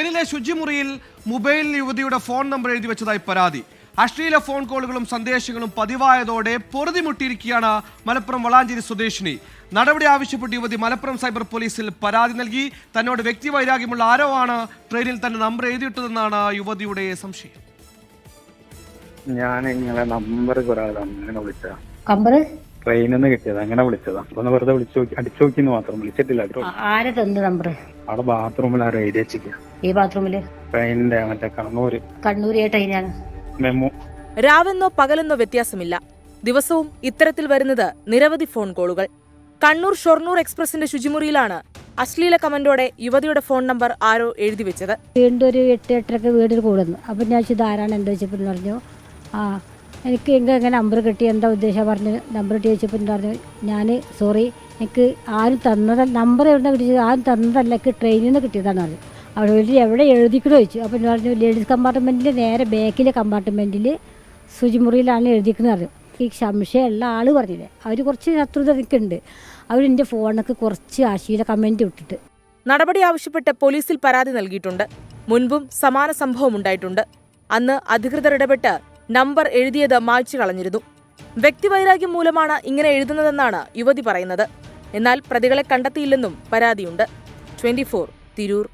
ട്രെയിനിലെ ശുചിമുറിയിൽ മൊബൈൽ യുവതിയുടെ phone number എഴുതി വെച്ചതായി പരാതി. അശ്ലീല ഫോൺ കോളുകളും സന്ദേശങ്ങളും പതിവായതോടെ പൊറുതിമുട്ടിയിരിക്കുകയാണ് മലപ്പുറം വളാഞ്ചേരി സ്വദേശിനി. നടപടി ആവശ്യപ്പെട്ട് യുവതി മലപ്പുറം സൈബർ പോലീസിൽ പരാതി നൽകി. തന്നോട് വ്യക്തിവൈരാഗ്യമുള്ള ആരോ ആണ് ട്രെയിനിൽ തന്റെ നമ്പർ എഴുതിയിട്ടതെന്നാണ് യുവതിയുടെ സംശയം. ഞാൻ നിങ്ങളെ നമ്പർ അങ്ങനെ വിളിച്ച ട്രെയിനിൽ നിന്ന് കിട്ടിയത് അങ്ങനെ വിളിച്ചതാ. അപ്പൊ വെറുതെ അടിച്ചു നോക്കിന്ന് മാത്രം, വിളിച്ചിട്ടില്ല. ആരെ തന്ന നമ്പർ? അവിടെ ബാത്റൂമിൽ ആരോ എഴുതി വെച്ചിരിക്കുക. ഈ ബാത്റൂമില് ട്രെയിനിന്റെ മറ്റേ കണ്ണൂർ ട്രെയിനാണ്. മെമ്മോ. രാവെന്നോ പകലെന്നോ വ്യത്യാസമില്ല. ദിവസവും ഇത്തരത്തിൽ വരുന്നത് നിരവധി ഫോൺ കോളുകൾ. കണ്ണൂർ ഷൊർണൂർ എക്സ്പ്രസിന്റെ ശുചിമുറിയിലാണ് അശ്ലീല കമന്റോടെ യുവതിയുടെ ഫോൺ നമ്പർ ആരോ എഴുതി വെച്ചത്. വീണ്ടും ഒരു 8-8:30 വീട്ടിൽ കൂടുന്നു. അപ്പം ഞാൻ ഇതാരാണ് എന്താ വെച്ചപ്പോൾ പറഞ്ഞു, എനിക്ക് എങ്ങനെ നമ്പർ കിട്ടി, എന്താ ഉദ്ദേശം പറഞ്ഞ് നമ്പർ കിട്ടി വെച്ചപ്പോൾ പറഞ്ഞു, ഞാൻ സോറി, എനിക്ക് ആരും തന്നതല്ല, നമ്പർ എവിടെ നിന്ന് കിട്ടിയത്, ആരും തന്നതല്ല, എനിക്ക് ട്രെയിനിൽ നിന്ന് കിട്ടിയതാണ് പറഞ്ഞു. അവിടെ വീട്ടിൽ എവിടെ എഴുതിക്കണോ ചോദിച്ചു. അപ്പം പറഞ്ഞു ലേഡീസ് കമ്പാർട്ട്മെൻറ്റിൽ നേരെ ബാക്കിലെ കമ്പാർട്ട്മെൻറ്റിൽ ശുചിമുറിയിലാണ് എഴുതിക്കുന്നത് പറഞ്ഞു. ഈ സംശയമുള്ള ആൾ പറഞ്ഞില്ലേ, അവർ കുറച്ച് ശത്രുത എനിക്കുണ്ട്. അവരെൻ്റെ ഫോണൊക്കെ കുറച്ച് അശ്ലീല കമൻറ്റ് വിട്ടിട്ട് നടപടി ആവശ്യപ്പെട്ട് പോലീസിൽ പരാതി നൽകിയിട്ടുണ്ട്. മുൻപും സമാന സംഭവം ഉണ്ടായിട്ടുണ്ട്. അന്ന് അധികൃതർ ഇടപെട്ട് നമ്പർ എഴുതിയത് മായ്ച്ചു കളഞ്ഞിരുന്നു. വ്യക്തിവൈരാഗ്യം മൂലമാണ് ഇങ്ങനെ എഴുതുന്നതെന്നാണ് യുവതി പറയുന്നത്. എന്നാൽ പ്രതികളെ കണ്ടെത്തിയില്ലെന്നും പരാതിയുണ്ട്. 24 തിരൂർ.